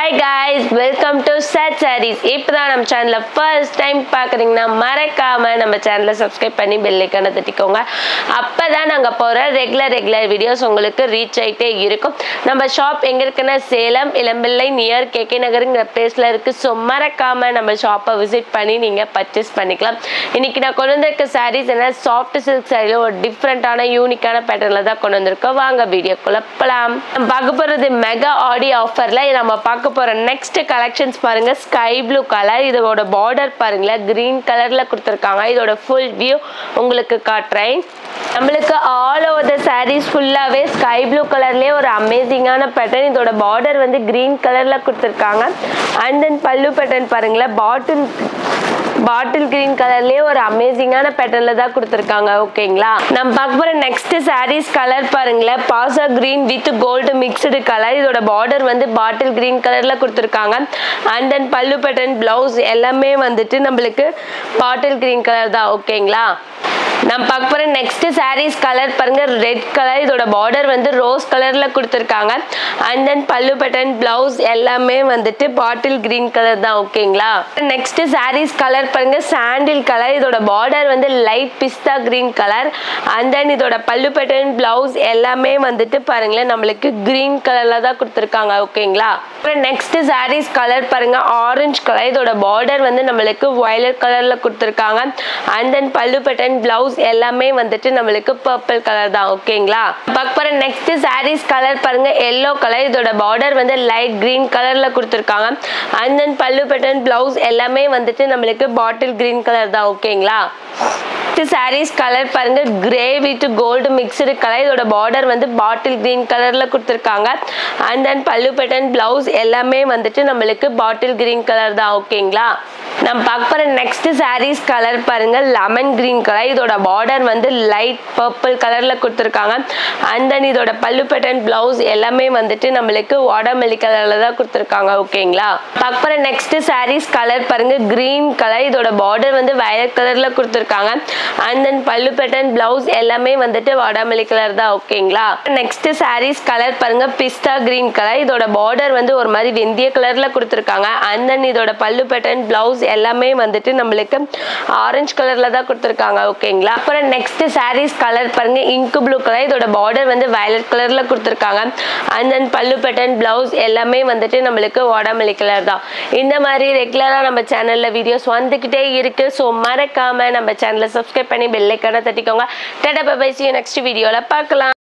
Hi guys, welcome to Set Sarees. இப்பதான் நம்ம சேனலை first time பார்க்குறீங்கன்னா மறக்காம நம்ம சேனலை subscribe பண்ணி bell icon தட்டிக்கோங்க. அப்பதான் நாங்க போற ரெகுலர் வீடியோஸ் உங்களுக்கு ரீச் ஆயிட்டே இருக்கும். நம்ம ஷாப் எங்க இருக்குன்னா சேலம் இளம்பிள்ளை நியர் கேகே நகர்ங்கிற பிளேஸ்ல இருக்கு. ஸோ மறக்காம நம்ம ஷாப்பை விசிட் பண்ணி நீங்க பர்ச்சேஸ் பண்ணிக்கலாம். இன்னைக்கு நான் கொண்டு வந்திருக்க சாரீஸ் என்ன சாஃப்ட் சில்க் சாரியில ஒரு டிஃப்ரெண்டான யூனிக்கான பேட்டர்ன்ல தான் கொண்டு வந்திருக்கோம். வாங்க வீடியோக்குள்ள போலாம். நம்ம பார்க்க போறது மெகா ஆடி ஆஃபர்ல நம்ம பார்க்க போற நெக்ஸ்ட் கலெக்ஷன்ஸ் பாருங்க. ஸ்கை ப்ளூ கலர், இதோட பார்டர் பாருங்களேன் கிரீன் கலர்ல கொடுத்துருக்காங்க. இதோட ஃபுல் வியூ உங்களுக்கு காட்டுறேன். நம்மளுக்கு ஆல் ஓவர் த சாரீஸ் ஃபுல்லாவே ஸ்கை ப்ளூ கலர்லயே ஒரு அமேசிங்கான பேட்டர்ன். இதோட பார்டர் வந்து கிரீன் கலர்ல கொடுத்துருக்காங்க. அண்ட் தென் பல்லு பேட்டர்ன் பாருங்களேன் பாட்டில் கிரீன் கலர்லயே ஒரு அமேசிங்கான பேட்டர்ன்ல தான் கொடுத்துருக்காங்க. ஓகேங்களா, நம்ம பார்க்க போற நெக்ஸ்ட் சாரீஸ் கலர் பாருங்களேன். பாசா green with gold mixed colour. இதோட பார்டர் வந்து பாட்டில் கிரீன் கலர்ல கொடுத்துருக்காங்க. அண்ட் தென் பல்லு பேட்டர்ன் பிளவுஸ் எல்லாமே வந்துட்டு நம்மளுக்கு பாட்டில் கிரீன் கலர் தான். ஓகேங்களா, நம்ம பார்க்க போற நெக்ஸ்ட் சாரீஸ் கலர் பாருங்க ரெட் கலர். இதோட பார்டர் வந்து ரோஸ் கலர்ல கொடுத்துருக்காங்க. அண்ட் தென் பல்லு பேட்டர்ன் பிளவுஸ் எல்லாமே வந்துட்டு பாட்டில் கிரீன் கலர் தான். ஓகேங்களா, நெக்ஸ்ட் சாரீஸ் கலர் பாருங்க சாண்டில் கலர். இதோட பார்டர் வந்து light pista green colour. And then இதோட பல்லு பேட்டர்ன் பிளவுஸ் எல்லாமே வந்துட்டு பாருங்களேன் நம்மளுக்கு கிரீன் கலர்ல தான் கொடுத்துருக்காங்க. ஓகேங்களா, நெக்ஸ்ட் சாரீஸ் கலர் பாருங்க ஆரஞ்சு கலர். இதோட பார்டர் வந்து நம்மளுக்கு வயலட் கலர்ல கொடுத்துருக்காங்க. அண்ட் தென் பல்லு பேட்டர்ன் பிளவுஸ் எல்லாமே வந்துட்டு நம்மளுக்கு பர்பிள் கலர் தான். ஓகேங்களா, பார்க்க போற நெக்ஸ்ட் சாரீஸ் கலர் பாருங்க எல்லோ கலர். இதோட பார்டர் வந்து லைட் கிரீன் கலர்ல கொடுத்துருக்காங்க. அண்ட் தென் பல்லு பேட்டர்ன் பிளவுஸ் எல்லாமே வந்துட்டு நம்மளுக்கு பாட்டில் கிரீன் கலர் தான். ஓகேங்களா, சாரீஸ் கலர் பாருங்க grey with gold mixed colour. இதோட பார்டர் வந்து பாட்டில் கிரீன் கலர்ல கொடுத்துருக்காங்க. அண்ட் தென் பல்லு பேட்டர்ன் பிளவுஸ் எல்லாமே வந்துட்டு நம்மளுக்கு பாட்டில் கிரீன் கலர் தான். ஓகேங்களா, நம்ம பார்க்க போற நெக்ஸ்ட் சாரீஸ் கலர் பாருங்க லெமன் கிரீன் கலர். இதோட பார்டர் வந்து லைட் பர்பிள் கலர்ல கொடுத்துருக்காங்க. அண்ட் தென் இதோட பல்லு பேட்டர்ன் பிளவுஸ் எல்லாமே வந்துட்டு நம்மளுக்கு வாடாமல்லி கலர்ல தான் கொடுத்துருக்காங்க. ஓகேங்களா, பார்க்க போற நெக்ஸ்ட் சாரீஸ் கலர் பாருங்க கிரீன் கலர். இதோட பார்டர் வந்து வயலட் கலர்ல கொடுத்துருக்காங்க. அண்ட் தென் பல்லு பேட்டர்ன் பிளவுஸ் எல்லாமே வந்துட்டு வாடாமல்லி கலர் தான். ஓகேங்களா, நெக்ஸ்ட் சாரீஸ் கலர் பாருங்க பிஸ்தா கிரீன் கலர். இதோட பார்டர் வந்து ஒரு மாதிரி வெந்தய கலர்ல கொடுத்துருக்காங்க. அண்ட் தென் இதோட பல்லு பேட்டர்ன் பிளவுஸ் எல்லாமே வந்துட்டு நம்மளுக்கு ஆரஞ்சு கலர்ல தான் கொடுத்துருக்காங்க. ஓகேங்களா, அப்புறம் நெக்ஸ்ட் சாரீஸ் கலர் பாருங்க இங்க் ப்ளூ கலர். இதோட பார்டர் வந்து வயலட் கலர்ல கொடுத்துருக்காங்க. அண்ட் தென் பல்லு பேட்டர்ன் பிளவுஸ் எல்லாமே வந்துட்டு நம்மளுக்கு வாடாமல்லி கலர் தான். இந்த மாதிரி ரெகுலரா நம்ம சேனல்ல வீடியோஸ் வந்துகிட்டே இருக்கு. ஸோ மறக்காம நம்ம சேனலை சப்ஸ்கிரைப் பண்ணி பெல் ஐகானை தட்டிக்கோங்க. Tata bye bye, see you next வீடியோல பார்க்கலாம்.